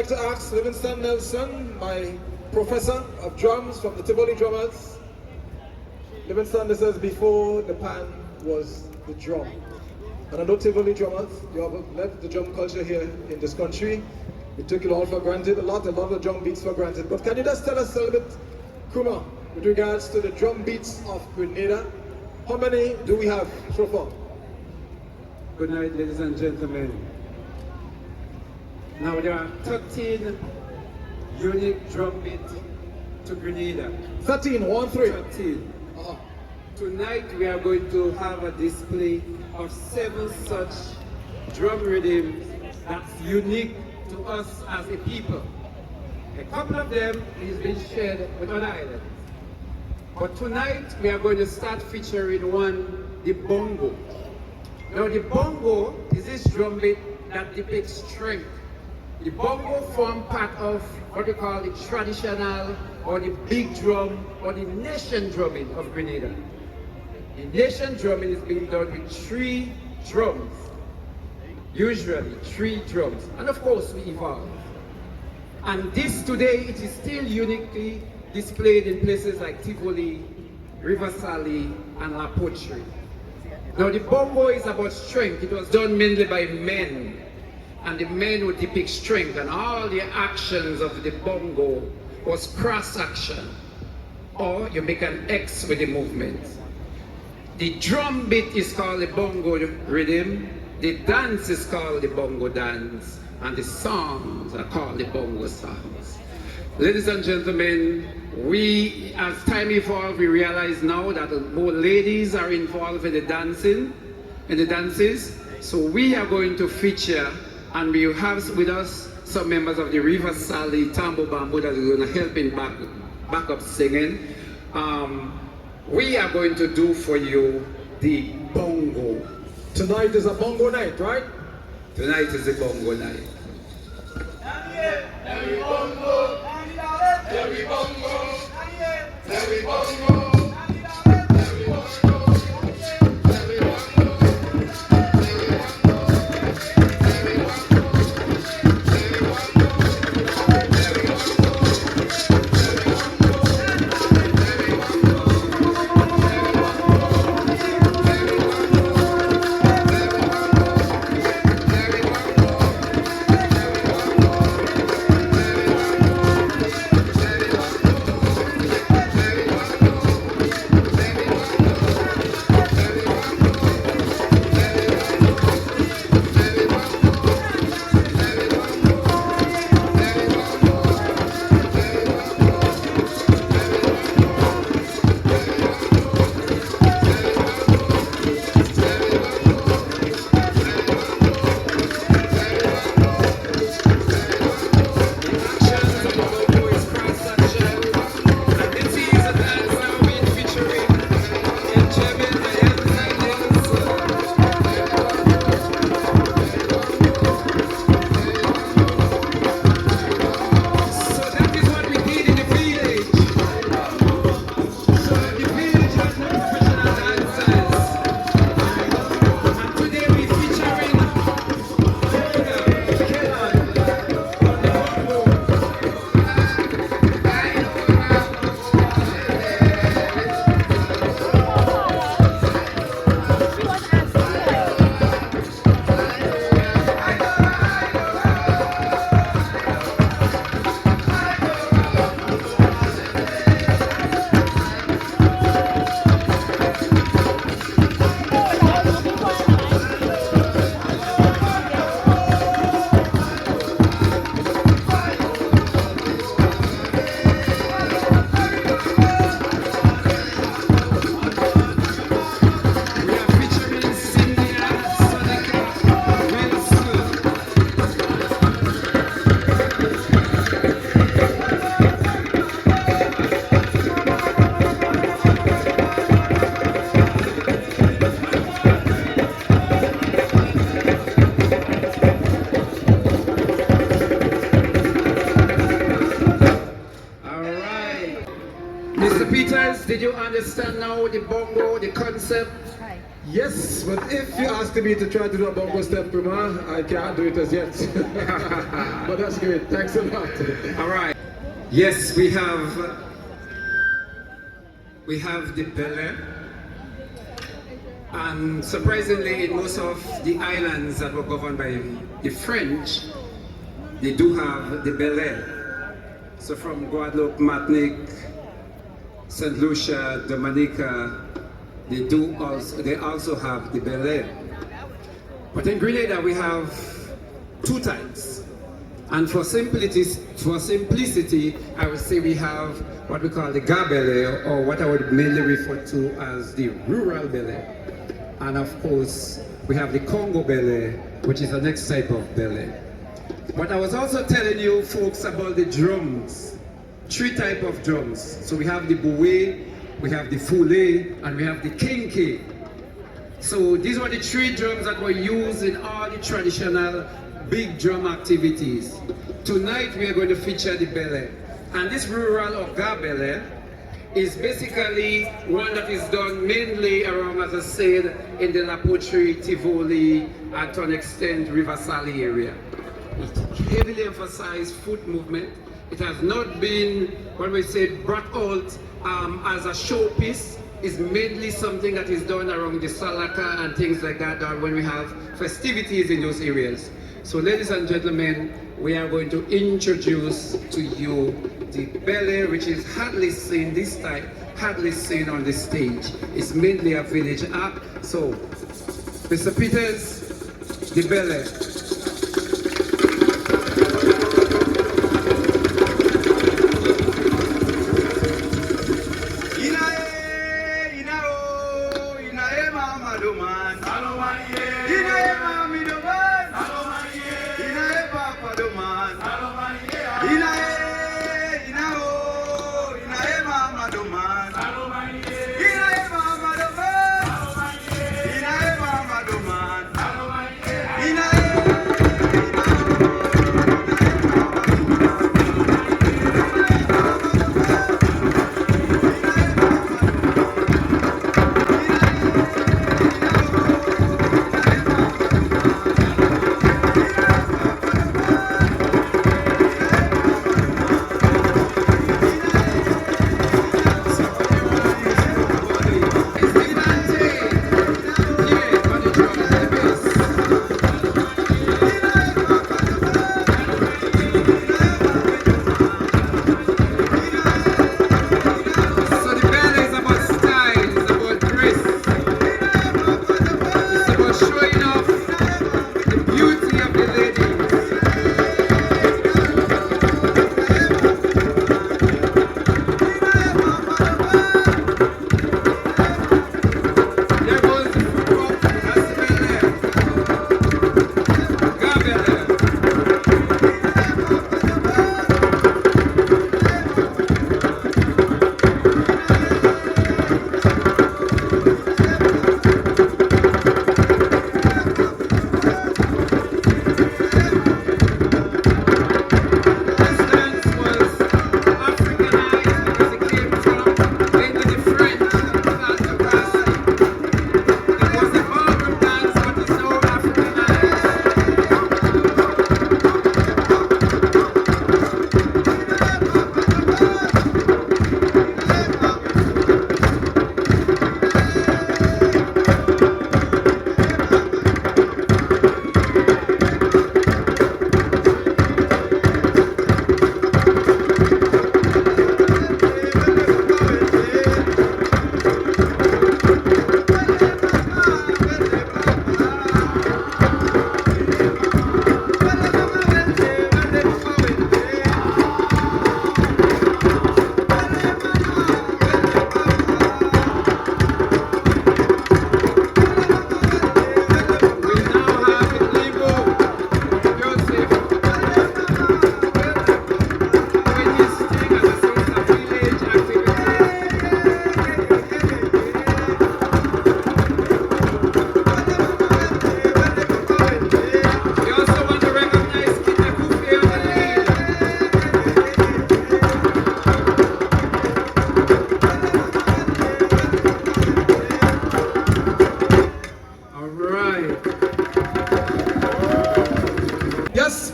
like to ask Livingston Nelson, my professor of drums from the Tivoli drummers. Livingston, this is before the pan was the drum. And I know Tivoli drummers, you have left the drum culture here in this country. We took it all for granted, a lot of the drum beats for granted. But can you just tell us a little bit, Kuma, with regards to the drum beats of Grenada? How many do we have so far? Good night, ladies and gentlemen. Now there are 13 unique drum beats to Grenada. 13, 1, 3. 13. Tonight we are going to have a display of 7 such drum rhythms that's unique to us as a people. A couple of them is being shared with other islands. But tonight we are going to start featuring one, the bongo. Now the bongo is this drum beat that depicts strength. The bongo form part of what we call the traditional or the big drum or the nation drumming of Grenada. The nation drumming is being done with 3 drums. Usually 3 drums. And of course we evolve. And this today, it is still uniquely displayed in places like Tivoli, River Sally, and La Poterie. Now the bongo is about strength. It was done mainly by men. And the men would depict strength, and all the actions of the bongo was cross action. Or you make an X with the movement. The drum beat is called the bongo rhythm. The dance is called the bongo dance. And the songs are called the bongo songs. Ladies and gentlemen, we, as time evolves, we realize now that more ladies are involved in the dancing, in the dances. So we are going to feature, and we have with us some members of the River Sally Tambo Bamboo that are going to help in backup singing. We are going to do for you the bongo. Tonight is a bongo night, right? Tonight is the bongo night. Every bongo, every bongo, every bongo. Did you understand now the bongo, the concept? Yes, but if you ask me to try to do a bongo step, Prima, I can't do it as yet. But that's great. Thanks a lot. All right. Yes, we have the Bele. And surprisingly, in most of the islands that were governed by the French, they do have the Bele. So from Guadeloupe, Martinique, St. Lucia, Dominica, they also have the Bele. But in Grenada, we have two types. And for simplicity, I would say we have what we call the Gabele, or what I would mainly refer to as the rural Bele. And of course, we have the Congo Bele, which is the next type of Bele. But I was also telling you folks about the drums. Three types of drums. So we have the Boué, we have the Foulé, and we have the Kinké. So these were the three drums that were used in all the traditional big drum activities. Tonight we are going to feature the Bele. And this rural or Gabele is basically one that is done mainly around, as I said, in the La Poterie, Tivoli, and to an extent River Sally area. It heavily emphasized foot movement. It has not been, when we say, brought out as a showpiece. It's mainly something that is done around the Salaka and things like that, when we have festivities in those areas. So ladies and gentlemen, we are going to introduce to you the Bele, which is hardly seen this time, hardly seen on the stage. It's mainly a village act. So, Mr. Peters, the Bele.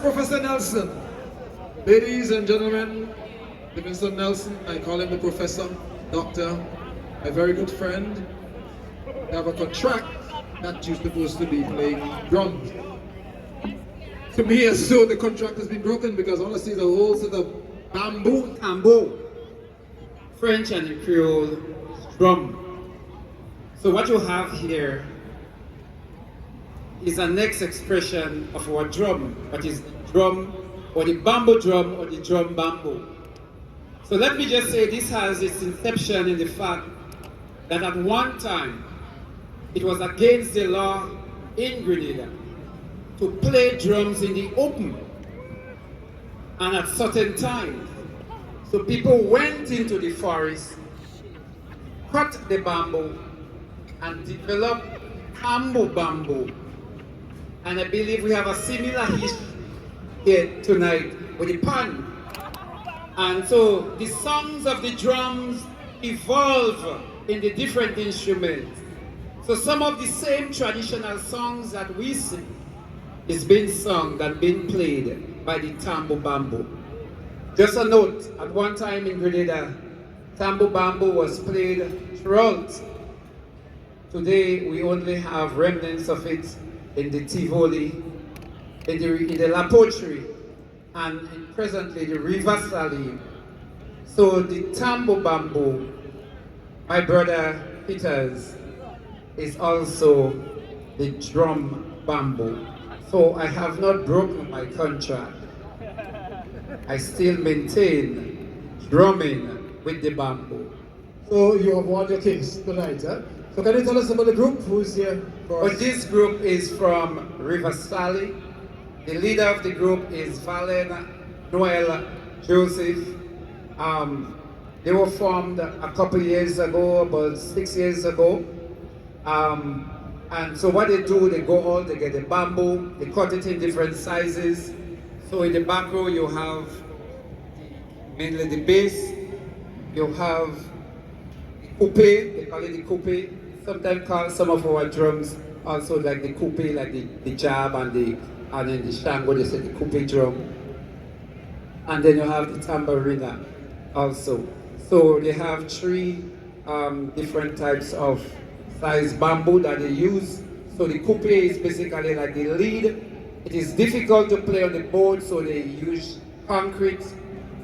Professor Nelson. Ladies and gentlemen, Livingston Nelson, I call him the professor, doctor, a very good friend. I have a contract that you're supposed to be playing drums. To me, as though the contract has been broken because all I see is a whole set of bamboo. Tambour, French and Creole drum. So what you have here is a next expression of our drum, that is drum or the bamboo drum or the drum bamboo. So let me just say this has its inception in the fact that at one time it was against the law in Grenada to play drums in the open and at certain times. So people went into the forest, cut the bamboo and developed bamboo. And I believe we have a similar history here tonight with the pan. And so the songs of the drums evolve in the different instruments. So some of the same traditional songs that we sing is being sung and being played by the tambour bamboo. Just a note, at one time in Grenada, tambour bamboo was played throughout. Today we only have remnants of it in the Tivoli, in the La Poterie, and presently the River Sally. So the tambour bamboo, my brother Peters, is also the drum bamboo. So I have not broken my contract. I still maintain drumming with the bamboo. So you have won your case tonight, huh? So can you tell us about the group who's here for us? But this group is from River Sally. The leader of the group is Valen Noel Joseph. They were formed a couple years ago, about 6 years ago. And so what they do, they go out, they get the bamboo, they cut it in different sizes. So in the back row you have mainly the bass, you have the coupe, they call it the coupe. Sometimes call some of our drums also like the coupe, like the jab and then the shango, they say the coupe drum. And then you have the tambourina also. So they have three different types of size bamboo that they use. So the coupe is basically like the lead. It is difficult to play on the board, so they use concrete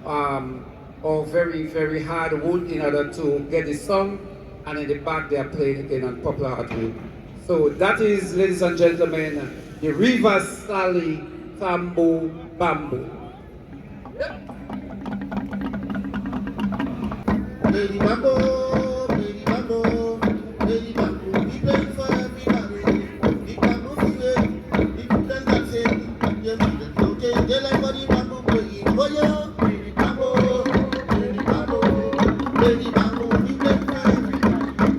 or very, very hard wood in order to get the song. And in the back they are playing again on poplar hardwood. So that is, ladies and gentlemen, the River Sally Tambour Bamboo. Baby bamboo, baby bamboo, baby bamboo, we play for everybody. The bamboo feeling, the children that say, you need it, okay? They like body bamboo playing for you. Baby bamboo, baby bamboo, baby bamboo, we play for everybody.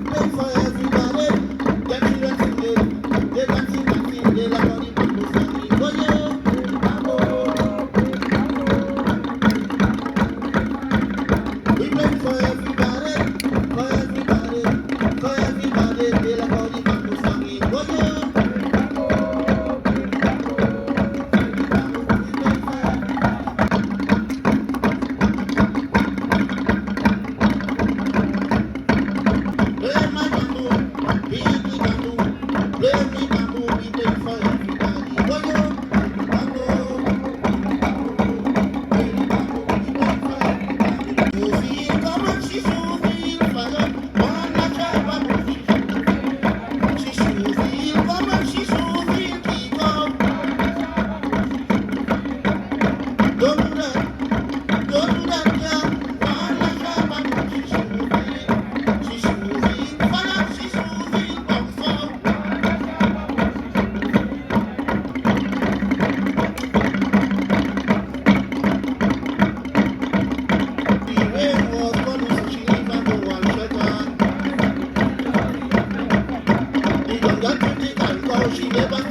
Play for everybody. The children singing, they dancing, they like body bamboo singing for you. Baby bamboo, we play for everybody. She never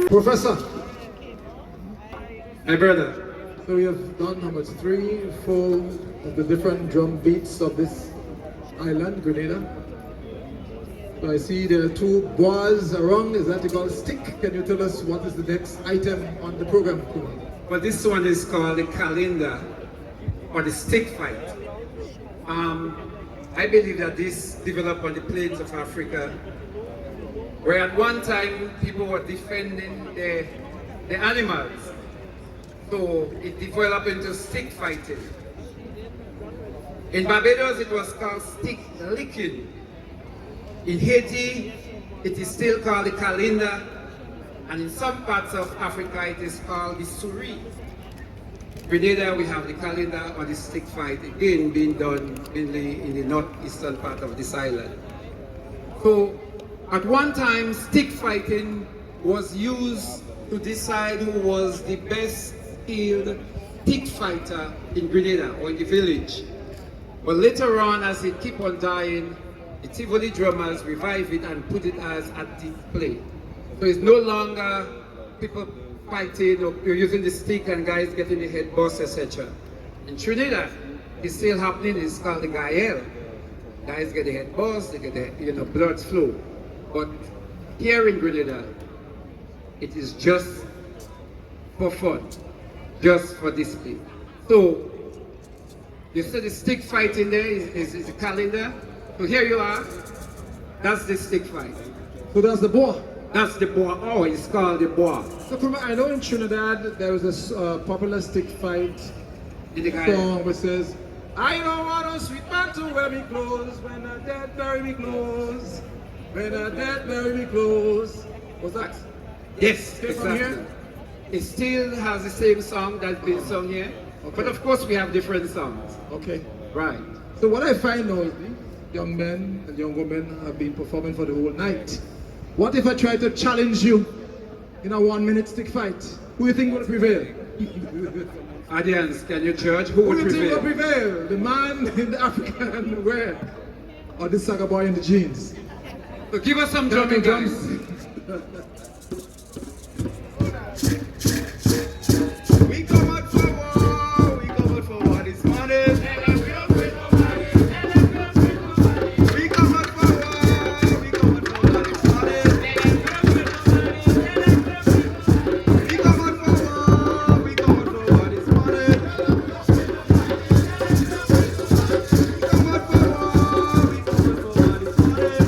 Professor, My brother, so we have done how much? 3, 4 of the different drum beats of this island, Grenada. So I see there are 2 bois around. Is that called stick? Can you tell us what is the next item on the program? but this one is called the calendar or the stick fight. I believe that this developed on the plains of Africa, where at one time people were defending the animals. So it developed into stick fighting. In Barbados it was called stick licking. In Haiti it is still called the calendar, and in some parts of Africa it is called the souris. Grenada we have the calendar or the stick fight, again being done mainly in the northeastern part of this island. So at one time stick fighting was used to decide who was the best skilled stick fighter in Grenada or in the village. But later on, as it keep on dying, the Tivoli drummers revive it and put it as a display. So it's no longer people fighting or you're using the stick and guys getting the head bust, etc. In Trinidad, it's still happening. It's called the Gael. Guys get the head bust, they get the blood flow. But here in Grenada, it is just for fun, just for display. So you see the stick fight in there is a calendar. So here you are. That's the stick fight. So that's the bois. That's the bois. Oh, it's called the bois. So I know in Trinidad there was this popular stick fight In the song which says, I don't want a sweet man to wear me clothes, when I dead bury me clothes, when I dead bury me clothes. Was that? Yes, Came from exactly. here? It still has the same song that's been sung here. Okay. But of course we have different songs. Okay. Right. So what I find now is these young men and young women have been performing for the whole night. What if I try to challenge you in a 1-minute stick fight? Who do you think will prevail? Audience, can you judge who Who would do you think will prevail? prevail? The man in the African wear or this saga boy in the jeans? So give us some Drumming drumming, drums. guys. We come out for war, we come out for war this morning. We come out for war, we come out for war this morning. We come out for war, we come out for war this morning. We come out for war, we come out for war this morning.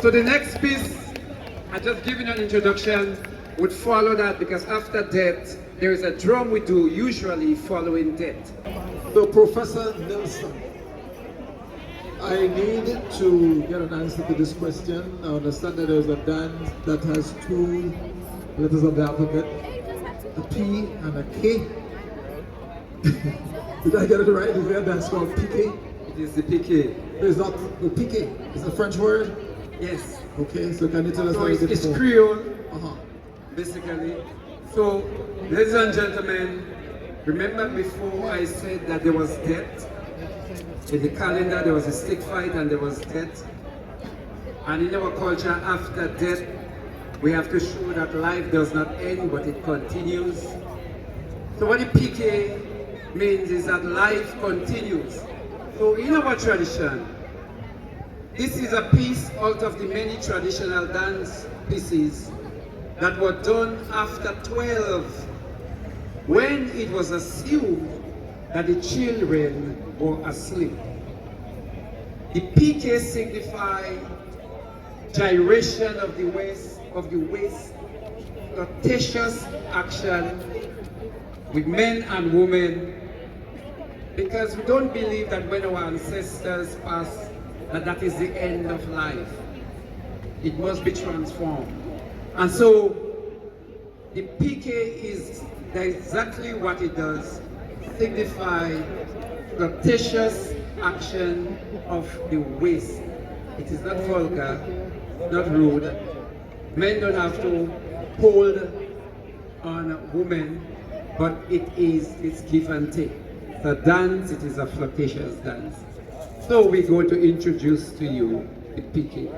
So the next piece, I just giving an introduction, would follow that because after death, there is a drum we do usually following death. So Professor Nelson, I need to get an answer to this question. I understand that there's a dance that has two letters of the alphabet, a P and a K. Did I get it right? Is there a dance called piqué? It is the PK. It's not the piqué. It's a French word. Yes. Okay, so can you tell us So how it's, it is? it's Creole, Uh-huh. basically. So, ladies and gentlemen, remember before I said that there was death? In the calendar there was a stick fight and there was death. And in our culture, after death, we have to show that life does not end, but it continues. So what the PK means is that life continues. So in our tradition, this is a piece out of the many traditional dance pieces that were done after 12, when it was assumed that the children were asleep. The PK signifies gyration of the waist, flirtatious action with men and women, because we don't believe that when our ancestors pass, that is the end of life. It must be transformed. And so the PK is exactly what it does, signify flirtatious action of the waist. It is not vulgar, not rude. Men don't have to hold on women, but it's give and take. It's a dance, it is a flirtatious dance. So we're going to introduce to you the PK.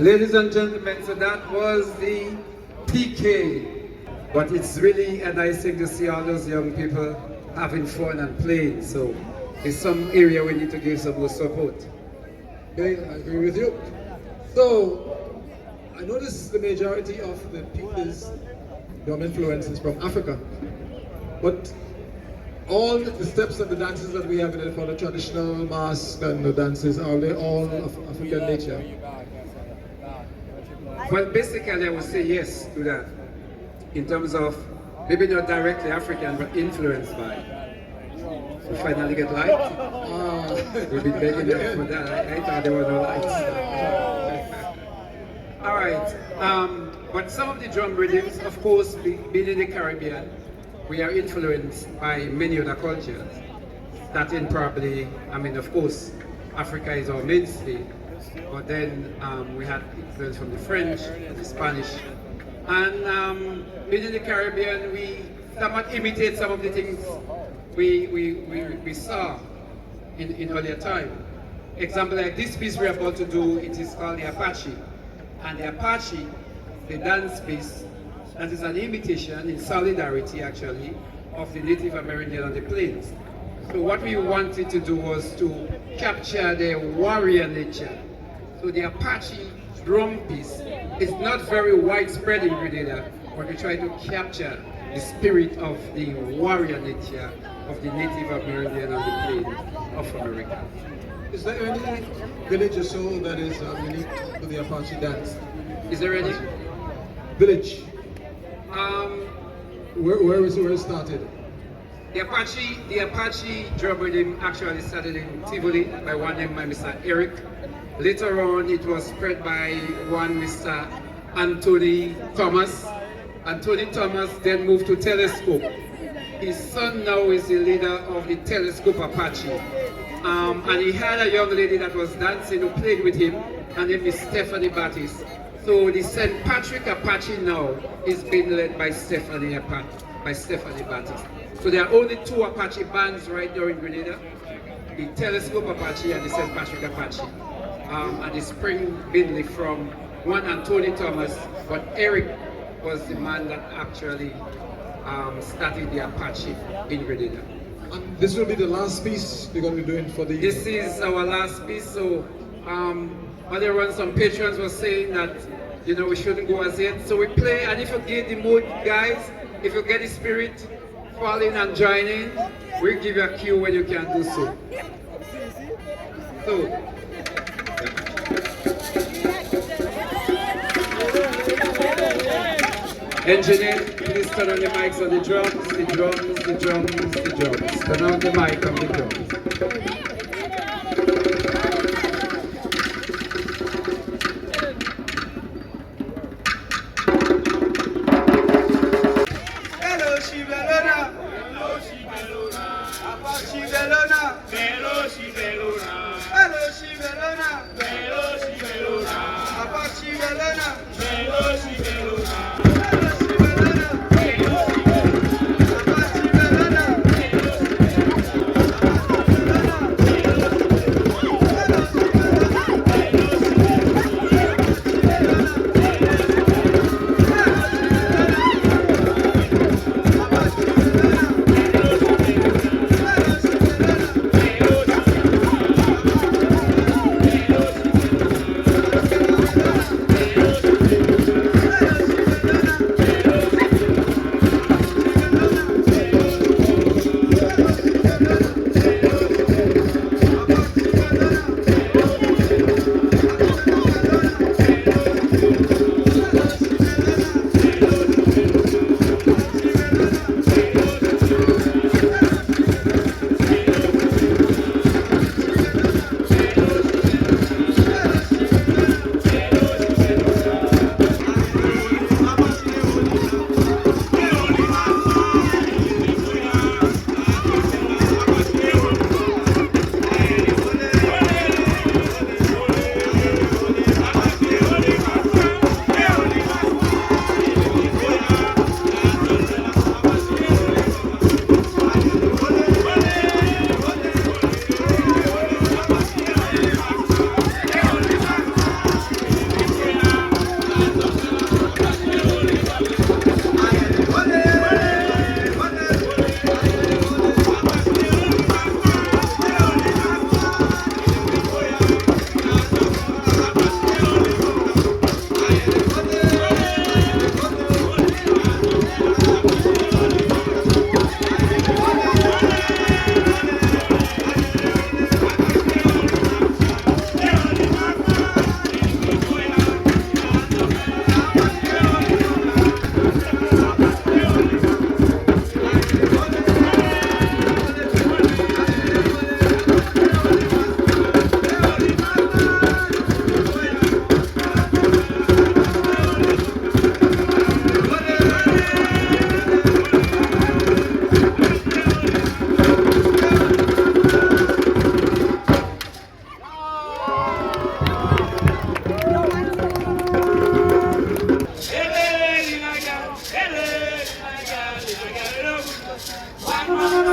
Ladies and gentlemen, so that was the PK. But it's really a nice thing to see all those young people having fun and playing. So it's some area we need to give some more support. Okay, I agree with you. So I notice the majority of the people's drum influences from Africa. But all the steps and the dances that we have in it for the traditional mask and the dances, are they all of African nature? Well, basically, I would say yes to that. In terms of maybe not directly African, but influenced by. We finally get lights. We've been begging them for that. I thought there were no lights. All right. But some of the drum rhythms, of course, being in the Caribbean, we are influenced by many other cultures. Starting probably, I mean, of course, Africa is our mainstay, but then we had influence from the French, the Spanish, and being in the Caribbean, we somewhat imitate some of the things we saw in earlier time. Example like this piece we're about to do, it is called the Apache. And the Apache, the dance piece, that is an imitation in solidarity actually of the Native American on the plains. So what we wanted to do was to capture their warrior nature. So the Apache drum piece is not very widespread in Grenada, but we try to capture the spirit of the warrior nature of the Native American on the plains of America. Is there any village or so that is unique to the Apache dance? Is there any? Village. Where it started? The Apache drum rhythm actually started in Tivoli by one named Mr. Eric. Later on, it was spread by one Mr. Anthony Thomas. Anthony Thomas then moved to Telescope. His son now is the leader of the Telescope Apache. And he had a young lady that was dancing who played with him. Her name is Stephanie Battis. So the St. Patrick Apache now is being led by Stephanie Battis. So there are only two Apache bands right now in Grenada, the Telescope Apache and the St. Patrick Apache. And they spring mainly from one Anthony Thomas, but Eric was the man that actually started the Apache in Grenada. And this will be the last piece we're going to be doing for the evening. This is our last piece, so earlier on some patrons were saying that, you know, we shouldn't go as yet. So we play, and if you get the mood, guys, if you get the spirit, fall in and join in, we'll give you a cue when you can do so. So, engineer, please turn on the mics on the drums, the drums, the drums, the drums. Turn on the mic on the drums. Hello, Shibelona. Hello, Shibelona. Apache Belona. Hello, Shibelona. Hello, Shibelona. Hello, Shibelona. Apache Belona. Hello, Shibelona. Hello, Shibelona. Hello, Shibelona. Apache Belona. Hello, Shibelona.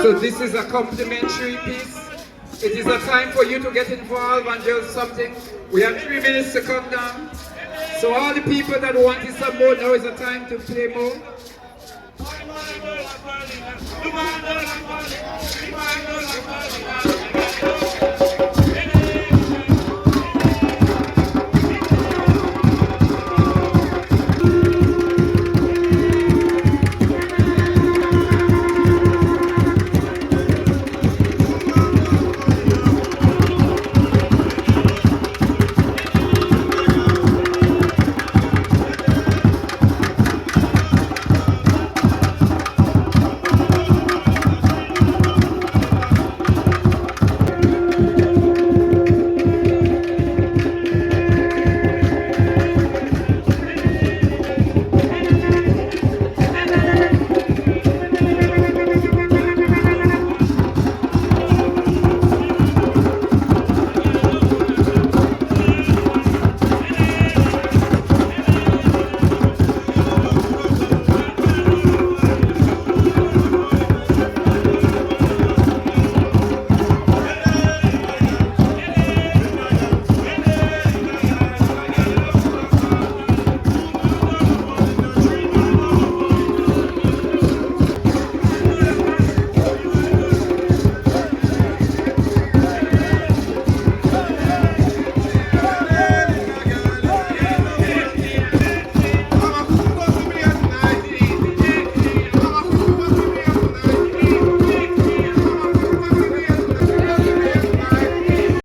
So this is a complimentary piece. It is a time for you to get involved and do something. We have 3 minutes to come down. So all the people that wanted some more, now is the time to play more.